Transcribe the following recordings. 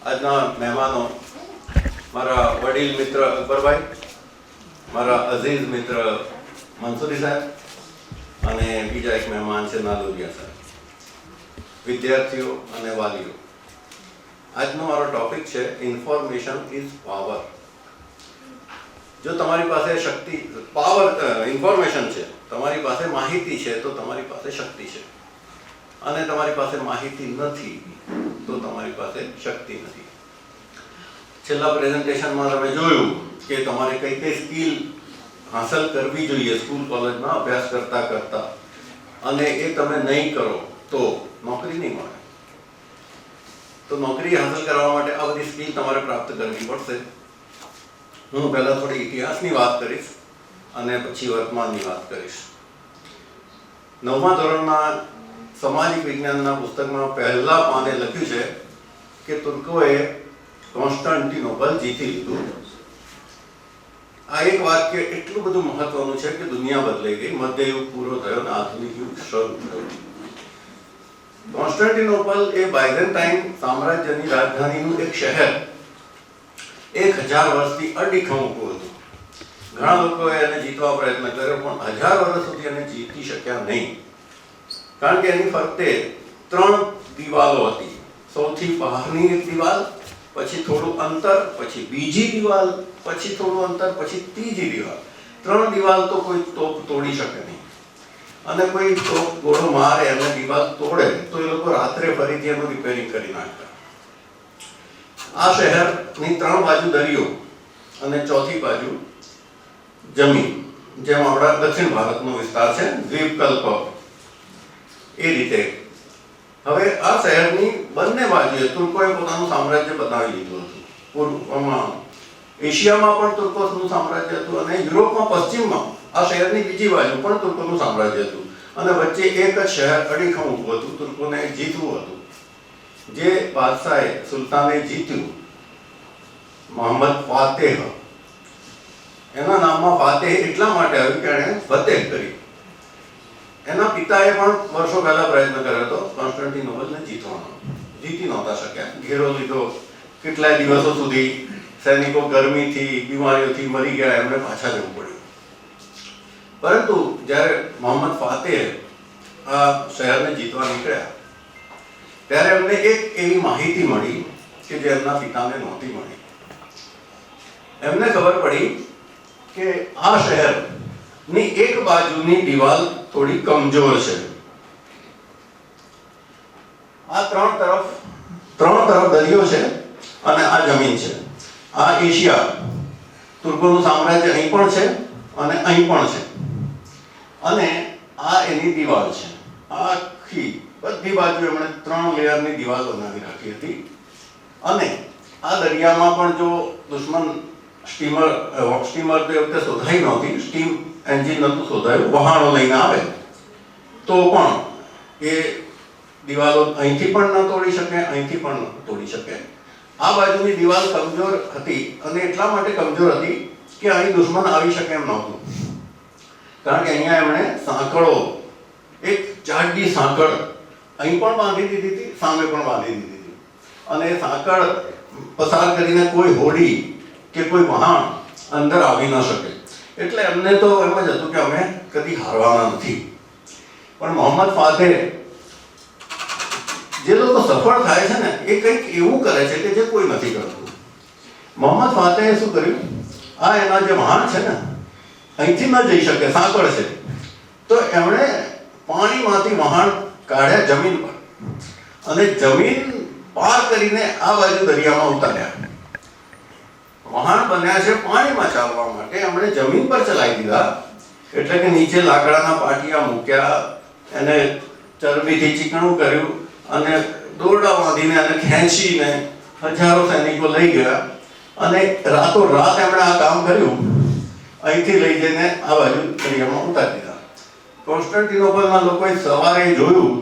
આજના મહેમાનો મારા વડીલ મિત્ર અકબરભાઈ, મારા અઝીઝ મિત્ર મંસૂરી સાહેબ અને બીજા એક મહેમાન છે નાલુરિયા સાહેબ, વિદ્યાર્થીઓ અને વાલીઓ. આજનો મારો ટોપિક છે ઇન્ફોર્મેશન ઇઝ પાવર. જો તમારી પાસે ઇન્ફોર્મેશન છે, તમારી પાસે માહિતી છે, તો તમારી પાસે શક્તિ છે. અને તમારી પાસે માહિતી નથી તો તમારી પાસે શક્તિ નથી. છેલ્લા પ્રેઝન્ટેશનમાં તમે જોયું કે તમારે કઈ કઈ સ્કિલ હાંસલ કરવી જોઈએ સ્કૂલ કોલેજમાં અભ્યાસ કરતા કરતા, અને એ તમે નહીં કરો તો નોકરી નહીં મળે. તો નોકરી હાંસલ કરવા માટે આ બધી સ્કિલ તમારે પ્રાપ્ત કરવી પડશે. હું પહેલા થોડી ઇતિહાસની વાત કરીશ અને પછી વર્તમાનની વાત કરીશ. 9મા ધોરણના સામાજિક વિજ્ઞાનના પુસ્તકમાં પહેલા પાને લખ્યું છે કે તુર્કોએ કોન્સ્ટાન્ટિનોપલ જીતી લીધું. આ એક વાક્ય એટલું બધું મહત્વનું છે કે દુનિયા બદલાઈ ગઈ. મધ્યયુગ પૂરો થયો અને આધુનિક યુગ શરૂ થયો. કોન્સ્ટાન્ટિનોપલ એ બાયઝેન્ટાઇન સામ્રાજ્યની રાજધાનીનું એક શહેર 1000 વર્ષથી અડીખમ ઊભું હતું. ઘણા લોકોએ એને જીતવા પ્રયત્ન કર્યો, પણ 1000 વર્ષ સુધી એને જીતી શક્યા નહીં. કારણ કે એની ફરતે 3 દિવાલો હતી. સૌથી બહારની એક દિવાલ, પછી થોડું અંતર, પછી બીજી દિવાલ, પછી થોડું અંતર, પછી ત્રીજી દિવાલ. 3 દિવાલ તો કોઈ તોપ તોડી શકે નહીં. અને કોઈ તોપ ગોળો મારે અને દિવાલ તોડે તો એ લોકો રાત્રે ફરીથી એનું રિપેરિંગ કરી નાખતા. આ શહેરની 3 બાજુ દરિયો અને ચોથી બાજુ જમીન, જેમ આપણા દક્ષિણ ભારતનો વિસ્તાર છે, દ્વીપકલ્પ એ રીતે. હવે આ શહેરની બંને બાજુએ તુર્કોએ પોતાનું સામ્રાજ્ય બનાવી લીધું હતું. પૂર્વમાં એશિયામાં પણ તુર્કોનું સામ્રાજ્ય હતું અને યુરોપમાં પશ્ચિમમાં આ શહેરની બીજી બાજુ પણ તુર્કોનું સામ્રાજ્ય હતું. અને વચ્ચે એક જ શહેર અડીખમ ઊભું હતું. તુર્કોને જીતવું હતું. જે બાદશાહે સુલતાને જીત્યું, મોહમ્મદ ફાતેહ, એના નામમાં ફાતેહ એટલા માટે આવ્યું કે એણે ફતેહ કરી. એના પિતાએ પણ વર્ષો પહેલા પ્રયત્ન કર્યો હતો કોન્સ્ટાન્ટિનોપલને જીતવાનો. જીતી નહોતા શક્યા. ઘેરો લીધો. કેટલાય દિવસો સુધી સૈનિકો ગરમીથી, બીમારીઓથી મરી ગયા. એમને પાછા જવું પડ્યું. પરંતુ જ્યારે મોહમ્મદ ફાતેહ આ શહેરને જીતવા નીકળ્યા ત્યારે એમને એક એવી માહિતી મળી કે જે એમના પિતાને નહોતી મળી. એમને ખબર પડી કે આ શહેરની એક બાજુની દિવાલ થોડી કમજોર છે. આ ત્રણ તરફ દરિયો છે અને આ જમીન છે. આ એશિયા, તુર્કોનું સામ્રાજ્ય અહીં પણ છે અને અહીં પણ છે. અને આ એની દિવાલ છે. આખી બધી બાજુ એમણે 3 લેયરની દિવાલ બનાવી રાખી હતી. અને આ દરિયામાં પણ જો દુશ્મન સ્ટીમર તે વખતે શોધાઈ નહોતી, સ્ટીમ એન્જિન નહોતું શોધાયું, વહાણો લઈને આવે તો પણ એ દિવાલો અહીંથી પણ ન તોડી શકે, અહીંથી પણ ન તોડી શકે. આ બાજુની દિવાલ કમજોર હતી અને એટલા માટે કમજોર હતી કે અહીં દુશ્મન આવી શકે એમ નહોતું. કારણ કે અહીંયા એમણે સાંકળો, એક જાડી સાંકળ અહીં પણ બાંધી દીધી હતી, સામે પણ બાંધી દીધી હતી. અને એ સાંકળ પસાર કરીને કોઈ હોડી કે કોઈ વહાણ અંદર આવી ન શકે. એટલે એમને તો એમ જ હતું કે અમે કદી હારવાના નથી. પણ મોહમ્મદ ફાતેહ, જે લોકો સફળ થાય છે ને, એ કંઈક એવું કરે છે કે જે કોઈ નથી કરતું. મોહમ્મદ ફાતેહે શું કર્યું? આ એના જે વહાણ છે ને, અહીંથી ન જઈ શકે, સાંકળ છે, તો એમણે પાણીમાંથી વહાણ કાઢ્યા જમીન પર અને જમીન પાર કરીને આ બાજુ દરિયામાં ઉતાર્યા. વહાણ બન્યા છે પાણીમાં ચાલવા માટે, એમણે જમીન પર ચલાવી દીધા. એટલે કે નીચે લાકડાના પાટિયા મૂક્યા, એને ચરબીથી ચીકણું કર્યું અને દોરડા બાંધીને અને ખેંચીને હજારો સૈનિકો લઈ ગયા. અને રાતોરાત એમણે આ કામ કર્યું. અહીંથી લઈ જઈને આ બાજુ દરિયામાં ઉતારી દીધા. કોન્સ્ટાન્ટિનોપલના લોકોએ સવારે જોયું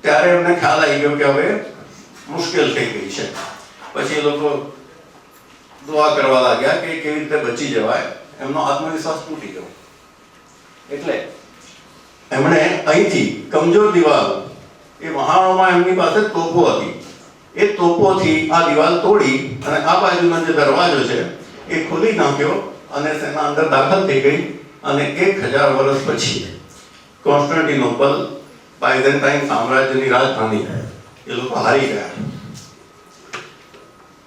ત્યારે એમને ખ્યાલ આવી ગયો કે હવે મુશ્કેલ થઈ ગઈ છે. પછી એ લોકો દુઆ કરવા લાગ્યા કે કેવી રીતે બચી જવાય. એમનો આત્મવિશ્વાસ તૂટી ગયો. એટલે એમણે અહીંથી કમજોર દિવાલ, એ વહાણોમાં એમની પાસે તોપો હતી, એ તોપોથી આ દિવાલ તોડી અને આ બાજુનો જે દરવાજો છે એ ખોલી નાખ્યો અને તેના અંદર દાખલ થઈ ગઈ અને 1000 વર્ષ પછી કોન્સ્ટન્ટિનોપલ બાયઝેન્ટાઇન સામ્રાજ્યની રાજધાની એ લોકો હારી ગયા.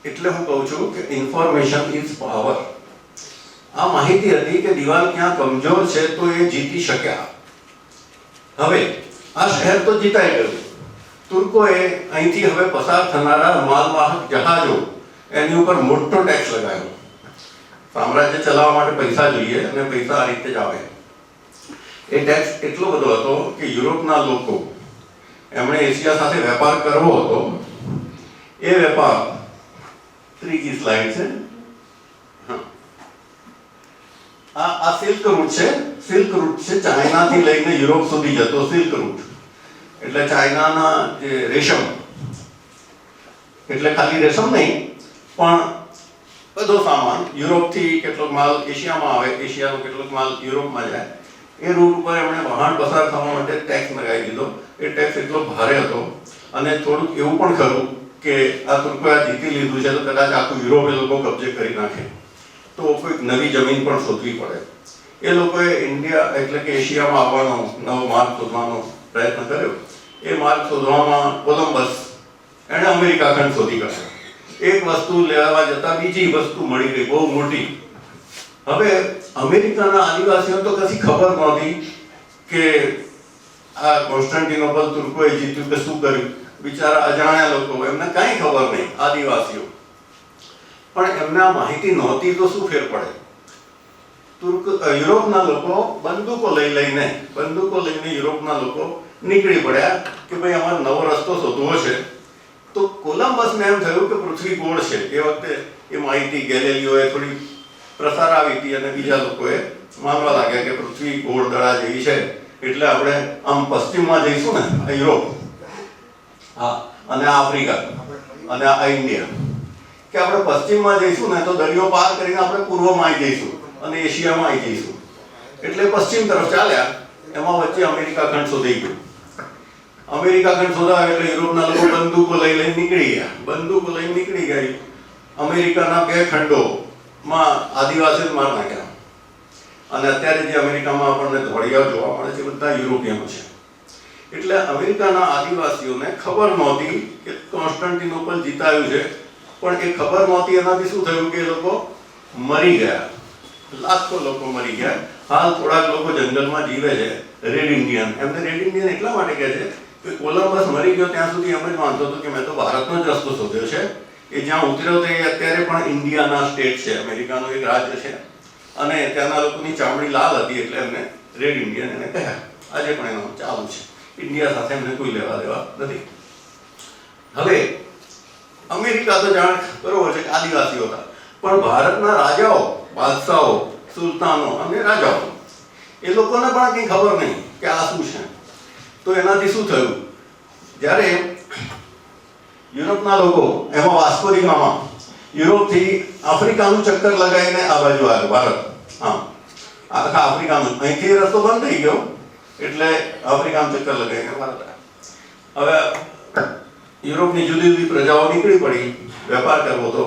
એટલે હું કહું છું કે ઇન્ફોર્મેશન ઇઝ પાવર. આ માહિતી હતી કે દિવાલ ક્યાં કમજોર છે તો એ જીતી શક્યા. હવે આ શહેર તો જીતાઈ ગયું. તુર્કોએ અહીંથી હવે પસાર થનારા માલવાહક જહાજો એની ઉપર મોટો ટેક્સ લગાવ્યો. સામ્રાજ્ય ચલાવવા માટે પૈસા જોઈએ અને પૈસા આ રીતે જ આવે. એ ટેક્સ એટલો બધો હતો કે યુરોપના લોકો એમણે એશિયા સાથે વેપાર કરવો હતો. એ વેપાર ત્રીજી સ્લાઇડ છે. આ સિલ્ક રૂટ છે. સિલ્ક રૂટ છે ચાઇનાથી લઈને યુરોપ સુધી જતો સિલ્ક રૂટ. એટલે ચાઇનાના જે રેશમ, એટલે ખાલી રેશમ નહીં પણ બધો સામાન યુરોપથી કેટલોક માલ એશિયામાં આવે, એશિયાનો કેટલોક માલ યુરોપમાં જાય. એ રૂટ ઉપર એમણે વહાણ પસાર થવા માટે ટેક્સ લગાવી દીધો. એ ટેક્સ એટલો ભારે હતો અને થોડુંક એવું પણ ખરું કે આ તુર્કોએ જીતી લીધું છે તો કદાચ આખું યુરોપ એ લોકો કબજે કરી નાખે તો કોઈક નવી જમીન પણ શોધવી પડે. એ લોકોએ ઇન્ડિયા એટલે કે એશિયામાં આવવાનો નવો માર્ગ શોધવાનો પ્રયત્ન કર્યો. એ માર્ગ શોધવામાં કોલંબસ એણે અમેરિકા ખંડ શોધી કાઢ્યો. એક વસ્તુ લેવા જતા બીજી વસ્તુ મળી ગઈ બહુ મોટી. હવે અમેરિકાના આદિવાસીઓ તો કશી ખબર નહોતી કે આ કોન્સ્ટન્ટિનોપલ તુર્કોએ જીત્યું કે શું કર્યું. બિચારા અજાણ્યા લોકો, એમને કાંઈ ખબર નહીં આદિવાસીઓ. પણ એમને આ માહિતી નહોતી તો શું ફેર પડે. યુરોપના લોકો બંદૂકો લઈને યુરોપના લોકો નીકળી પડ્યા કે ભાઈ અમારે નવો રસ્તો શોધવો છે. તો કોલંબસને એમ થયું કે પૃથ્વી ગોળ છે. એ વખતે એ માહિતી ગેલેલિયોએ થોડી પ્રસારાવી હતી અને બીજા લોકોએ માનવા લાગ્યા કે પૃથ્વી ગોળ દડા જેવી છે એટલે આપણે આમ પશ્ચિમમાં જઈશું ને યુરોપ, હા, અને આફ્રિકા અને આ ઇન્ડિયા, કે આપણે પશ્ચિમમાં જઈશું ને તો દરિયો પાર કરીને આપણે પૂર્વમાં આવી જઈશું અને એશિયામાં આવી જઈશું. એટલે પશ્ચિમ તરફ ચાલ્યા. એમાં વચ્ચે અમેરિકા ખંડ શોધાઈ ગયું. અમેરિકા ખંડ શોધાયો એટલે યુરોપના લોકો બંદૂકો લઈને નીકળી ગયા. અમેરિકાના 2 ખંડોમાં આદિવાસીઓ માર નાખ્યા. અને અત્યારે જે અમેરિકામાં આપણને ધોળિયાઓ જોવા મળે છે બધા યુરોપિયનો છે. એટલે અમેરિકાના આદિવાસીઓને ખબર નહોતી કે કોન્સ્ટન્ટિનોપલ જીતાયું છે. પણ એ ખબર નહોતી એનાથી શું થયું કે એ લોકો મરી ગયા. લાખો લોકો મરી ગયા. હાલ થોડાક લોકો જંગલમાં જીવે છે, રેડ ઇન્ડિયન. એમને રેડ ઇન્ડિયન એટલા માટે કહે છે કે કોલંબસ મરી ગયો ત્યાં સુધી એમ જ માનતો હતો કે મેં તો ભારતનો જ રસ્તો શોધ્યો છે. એ જ્યાં ઉતર્યો તે અત્યારે પણ ઇન્ડિયાના સ્ટેટ છે, અમેરિકાનું એક રાજ્ય છે. અને ત્યાંના લોકોની ચામડી લાલ હતી એટલે એમને રેડ ઇન્ડિયન એને કહ્યા. આજે પણ એનો ચાલુ છે. ઇન્ડિયા સાથે એમને કોઈ લેવા દેવા નથી. હવે અમેરિકા તો જાણ બરોબર છે કે આદિવાસીઓ હતા, પણ ભારતના રાજાઓ, બાદશાહો, સુલતાનો અને રાજાઓ એ લોકોને પણ કંઈ ખબર નહીં કે આ શું છે. તો એનાથી શું થયું, જ્યારે યુરોપના લોકો એમાં વાસ્કો દી ગામા યુરોપથી આફ્રિકાનું ચક્કર લગાવીને આ બાજુ આવ્યો ભારત. હા, આખા આફ્રિકાનું, અહીંથી રસ્તો બંધ થઈ ગયો એટલે આફ્રિકાનું ચક્કર લગાવીને ભારત આવ્યા. હવે યુરોપની જુદી જુદી પ્રજાઓ નીકળી પડી વેપાર કરવો તો.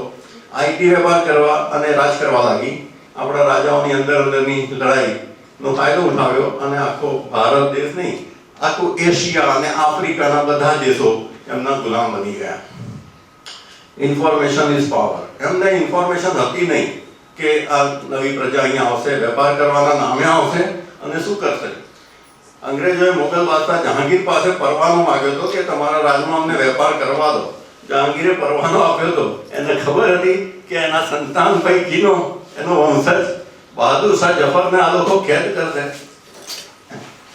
આઈટી વેપાર કરવા અને રાજ કરવા લાગી. આપણા રાજાઓની અંદરની લડાઈનો ફાયદો ઉઠાવ્યો અને આખો ભારત દેશ નહીં, આખું એશિયા અને આફ્રિકાના બધા દેશો એમના ગુલામ બની ગયા. Information is power. એમને ઇન્ફોર્મેશન હતી નહીં કે આ નવી પ્રજા અહીંયા આવશે, વેપાર કરવાના નામે આવશે અને શું કરશે. અંગ્રેજોએ મોગલ બાદશાહ જહાંગીર પાસે પરવાનો માંગ્યો હતો કે તમારા રાજમાં અમને વેપાર કરવા દો. જહાંગીરે પરવાનો આપ્યો હતો. એને ખબર હતી કે એના સંતાન પૈકીનો એનો વંશજ બહાદુર શાહ જફરને આ લોકો કેદ કરશે,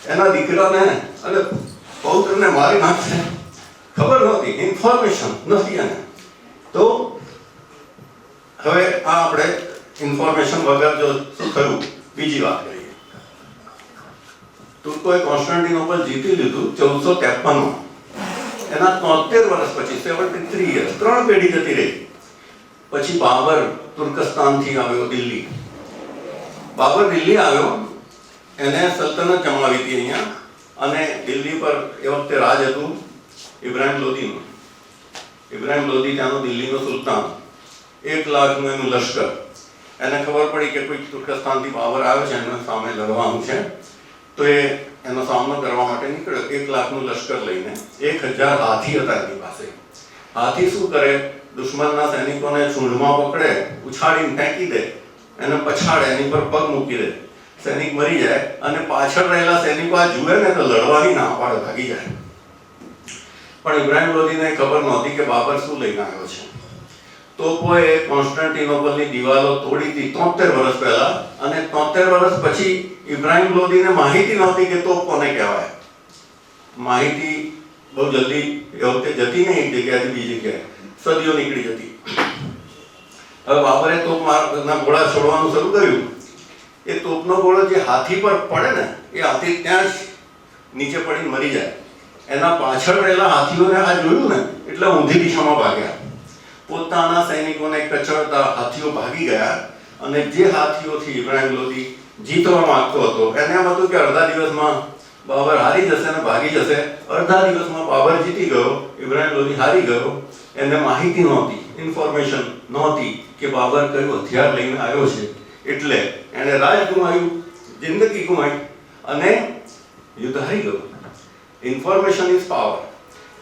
એના દીકરાને અને પૌત્રને મારી નાખશે. ખબર નહોતી, ઇન્ફોર્મેશન નથી એને. તો હવે આ આપણે ઇન્ફોર્મેશન વગર જો શું થયું બીજી વાત કરીએ. તુર્કોએ કોન્સ્ટન્ટિનોપલ જીતી લીધું 1453માં. એના 73 વર્ષ પછી 73 યર્સ, 3 પેઢી જતી રહી. પછી બાબર તુર્કસ્તાનથી આવ્યો દિલ્હી. બાબર દિલ્હી આવ્યો, એને સલ્તનત જમાવી હતી અહીંયા અને દિલ્હી પર એ વખતે રાજ હતું ઇબ્રાહિમ લોદીનું. ઇબ્રાહિમ લોદી ત્યાંનો દિલ્હીનો સુલતાન, 1 લાખનું એનું લશ્કર. એને ખબર પડી કે કોઈ તુર્કસ્તાનથી બાબર આવે છે, એને સામે લડવાનું છે, તો એનો સામનો કરવા માટે નીકળ્યો 1 લાખનું લશ્કર લઈને. 1000 હાથી હતા એની પાસે. હાથી શું કરે? દુશ્મનના સૈનિકોને સૂંઢમાં પકડે, ઉછાળીને ફેંકી દે, એને પછાડે, એની પર પગ મૂકી દે, સૈનિક મરી જાય, અને પાછળ રહેલા સૈનિકો આ જુએ ને તો લડવાની ના પાડે, ભાગી જાય. પણ ઇબ્રાહિમ લોદીને ખબર નહોતી કે બાબર શું લઈને આવ્યો છે. તોપોએ કોન્સ્ટન્ટિનોપલની દિવાલો તોડી હતી 73 વર્ષ પહેલા, અને 73 વર્ષ પછી ઇબ્રાહિમ લોદીને માહિતી નહોતી કે તોપ કોને કહેવાય. માહિતી બહુ જલ્દી એ વખતે જતી નહીં એક જગ્યાએથી બીજી જગ્યાએ, સદીઓ નીકળી જતી. હવે બાબરે તોપના ગોળા છોડવાનું શરૂ કર્યું. એ તોપનો ગોળો જે હાથી પર પડે ને, એ હાથી ત્યાં જ નીચે પડીને મરી જાય. એના પાછળ રહેલા હાથીઓને આ જોયું ને એટલે ઊંધી દિશામાં ભાગ્યા. પોતાના સૈનિકોને કચડતા હાથીઓ ભાગી ગયા, અને જે હાથીઓથી ઇબ્રાહિમ લોદી જીતવા માંગતો હતો, એને એમ હતું કે અડધા દિવસમાં બાબર હારી જશે અને ભાગી જશે. અડધા દિવસમાં બાબર જીતી ગયો, ઇબ્રાહિમ લોદી હારી ગયો. એને માહિતી નહોતી, ઇન્ફોર્મેશન નહોતી કે બાબર કયું હથિયાર લઈને આવ્યો છે. એટલે એણે રાજ ગુમાવ્યું, જિંદગી ગુમાવી, અને યુદ્ધ હારી ગયો. Information is power.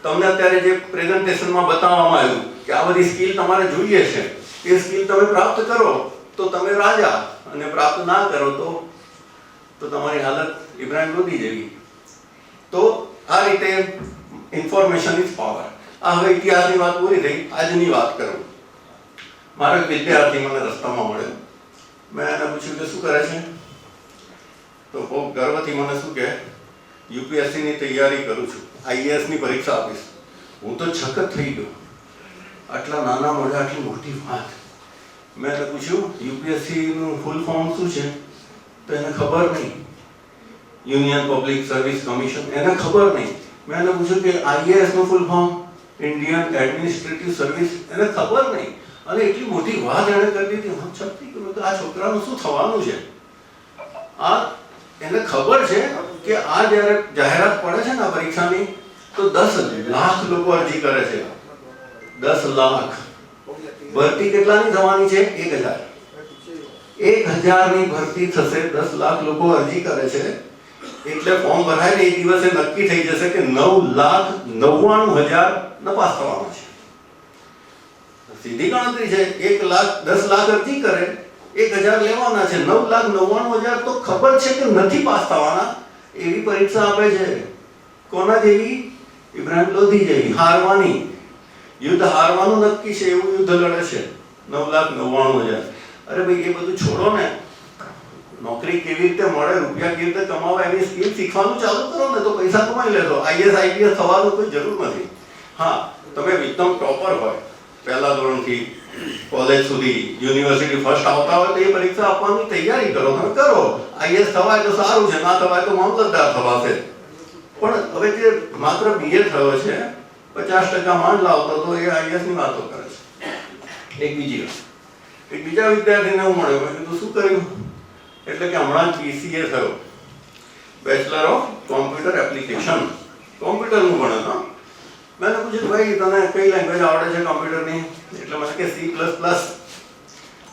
તમને અત્યારે જે પ્રેઝન્ટેશનમાં બતાવવામાં આવ્યું કે આ બધી સ્કિલ તમારે જોઈએ છે, એ સ્કિલ તમે પ્રાપ્ત કરો તો તમે રાજા, અને પ્રાપ્ત ના કરો તો તમારી હાલત ઇબ્રાહિમ લોદી જેવી. તો આ રીતે ઇન્ફોર્મેશન ઇઝ પાવર. આ હવે ઇતિહાસની વાત પૂરી થઈ. આજની વાત કરું. મારો એક વિદ્યાર્થી મને રસ્તામાં મળ્યો. મેં એને પૂછ્યું કે શું કરે છે, તો બહુ ગર્વથી મને શું કહે, યુપીએસસીની તૈયારી કરું છું, આઈએએસની પરીક્ષા આપીશ. હું તો છકત થઈ ગયો. આટલા નાના મોઢા આટલી મોટી વાત. મેં એને પૂછ્યું યુપીએસસીનું ફૂલ ફોર્મ શું છે, તો એને ખબર નહીં. યુનિયન પબ્લિક સર્વિસ કમિશન, એને ખબર નહીં. મેં એને પૂછ્યું કે આઈએએસનું full form, Indian Administrative Service, એને ખબર નહીં. અને એટલી મોટી વાત એણે કરી દીધી. હું છકતી કે આ છોકરાનું શું થવાનું છે. આ એને ખબર છે કે આ જ્યારે જાહેરાત પડે છે ને આ પરીક્ષાની, તો 10 લાખ લોકો અરજી કરે છે. 10 લાખ. ભરતી કેટલાની થવાની છે? 1000. 1000 ની ભરતી થશે. 10 લાખ લોકો અરજી કરે છે, એટલે ફોર્મ ભરાય ને એ દિવસે નક્કી થઈ જશે કે 9,99,000 નપાસ થવાના છે. સીધી ગણતરી છે. 10 લાખ અરજી કરે, 1000 લેવાના છે. 9,99,000 તો ખબર છે કે નથી પાસ થવાના. એવી પરીક્ષા આપે છે. કોના જેવી? ઇબ્રાહિમ લોદી જેવી. હારવાની. યુદ્ધ હારવાનું નક્કી છે એવું યુદ્ધ લડે છે. 9,99,000. અરે ભાઈ એ બધું છોડો ને. નોકરી કેવી રીતે મળે, રૂપિયા કેવી રીતે કમાવા, એની સ્કિલ શીખવાનું ચાલુ કરો ને તો પૈસા કમાઈ લેજો. આઈએસ આઈપીએસ થવાનું કોઈ જરૂર નથી. હા, તમે એકદમ ટોપર હોય, પહેલા ધોરણથી કોલેજ સુધી યુનિવર્સિટી ફર્સ્ટ આવતા હોય તો એ પરીક્ષા આપવાની તૈયારી કરો. તમે કરો. આઈએસ થવાય તો સારું છે, ના થવાય તો મામલતદાર થવાશે. પણ હવે જે માત્ર બીએ થયો છે, 50% માંડ લાવતો તો એ આઈએસની વાતો કરે છે. એક બીજા વિદ્યાર્થીને હું મળ્યો. મેં કીધું શું કર્યું? એટલે કે હમણાં બીસીએ થયો, બેચલર ઓફ કોમ્પ્યુટર એપ્લિકેશન. કોમ્પ્યુટરનું ભણે તો મેં પૂછ્યું ભાઈ તને કઈ લેંગ્વેજ આવડે છે કોમ્પ્યુટરની? એટલે મને કે C++.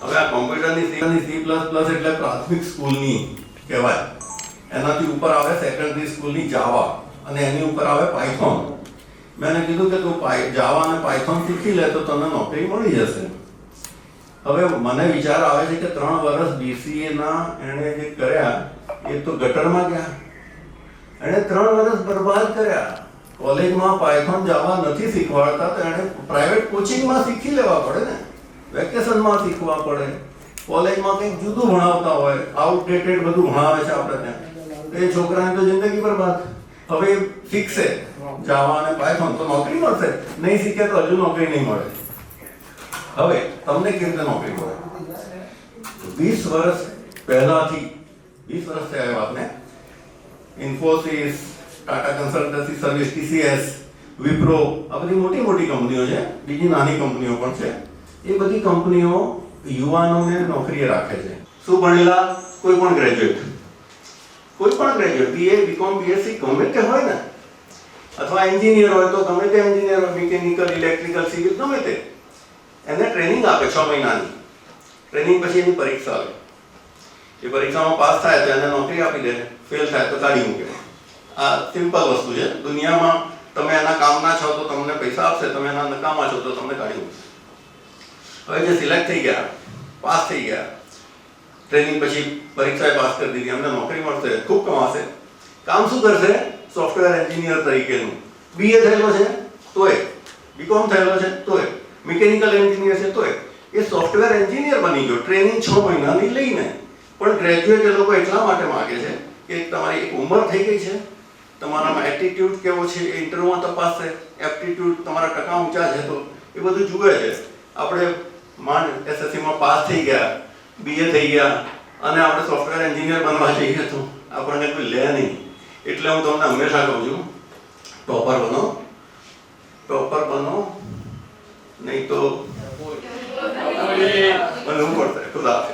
હવે આ કોમ્પ્યુટરની C++ એટલે પ્રાથમિક સ્કૂલની કહેવાય. એનાથી ઉપર આવે સેકન્ડરી સ્કૂલની જાવા, અને એની ઉપર આવે પાયથોન. મેં કીધું કે તું જાવા અને પાયથોન શીખી લે તો તને નોકરી મળી જશે. હવે મને વિચાર આવે છે કે 3 વર્ષ BCA ના એણે જે કર્યા એ તો ગટરમાં ગયા. એણે 3 વર્ષ બરબાદ કર્યા. કોલેજમાં પાયથોન જાવા નથી શીખવાડતા તો એણે પ્રાઇવેટ કોચિંગમાં શીખી લેવા પડે ને, વેકેશનમાં શીખવા પડે. કોલેજમાં કંઈક જુદું ભણાવતા હોય, આઉટડેટેડ બધું ભણાવે છે આપણે ત્યાં, તો એ છોકરાની તો જિંદગી બરબાદ. હવે શીખશે જાવા અને પાયથોન તો નોકરી મળશે, નહીં શીખે તો હજુ નોકરી નહીં મળે. હવે તમને કેવી રીતે નોકરી મળે? 20 વર્ષ પહેલાથી, 20 વર્ષ થયા આપને, Infosys, Tata consultancy service, TCS, Wipro, આ બધી મોટી મોટી કંપનીઓ છે. બીજી નાની કંપનીઓ પણ છે. એ બધી કંપનીઓ યુવાનોને નોકરીએ રાખે છે. શું ભણેલા? કોઈ પણ ગ્રેજ્યુએટ, BA, BCom, BSc ગમે તે હોય ને, અથવા એન્જિનિયર હોય તો ગમે તે એન્જિનિયર હોય, મિકેનિકલ, ઇલેક્ટ્રિકલ, સિવિલ, ગમે તે, એને ટ્રેનિંગ આપે 6 મહિનાની. ટ્રેનિંગ પછી એની પરીક્ષા આવે. એ પરીક્ષામાં પાસ થાય તો એને નોકરી આપી દે, ફેલ થાય તો કાઢી મૂકે. આ સિમ્પલ વસ્તુ છે. દુનિયામાં તમે એના કામના છો તો તમને પૈસા આપશે, તમે એના નકામા છો તો તમને કાઢી મૂકશે. હવે જે સિલેક્ટ થઈ ગયા, પાસ થઈ ગયા, ટ્રેનિંગ પછી પરીક્ષાએ પાસ કરી દીધી, એમને નોકરી મળશે, ખૂબ કમાશે. કામ શું કરશે? સોફ્ટવેર એન્જિનિયર તરીકેનું. BA થયેલો છે તોય, BCom થયેલો છે તોય, મિકેનિકલ એન્જિનિયર છે તોય એ સોફ્ટવેર એન્જિનિયર બની ગયો ટ્રેનિંગ 6 મહિનાની લઈને. પણ ગ્રેજ્યુએટ એ લોકો એટલા માટે માગે છે કે તમારી એક ઉંમર થઈ ગઈ છે, તમારામાં એટીટ્યુડ કેવો છે એ ઇન્ટરવ્યુમાં તપાસશે, એપ્ટિટ્યુડ તમારા ટકા ઊંચા છે તો એ બધું જુએ છે. આપણે માંડ SSCમાં પાસ થઈ ગયા, BA થઈ ગયા અને આપણે સોફ્ટવેર એન્જિનિયર બનવા જઈએ તો આપણને કોઈ લે નહીં. એટલે હું તમને હંમેશા કહું છું, ટોપર બનો, નહીં તો બનવું પડશે. ખુદા હાફિઝ.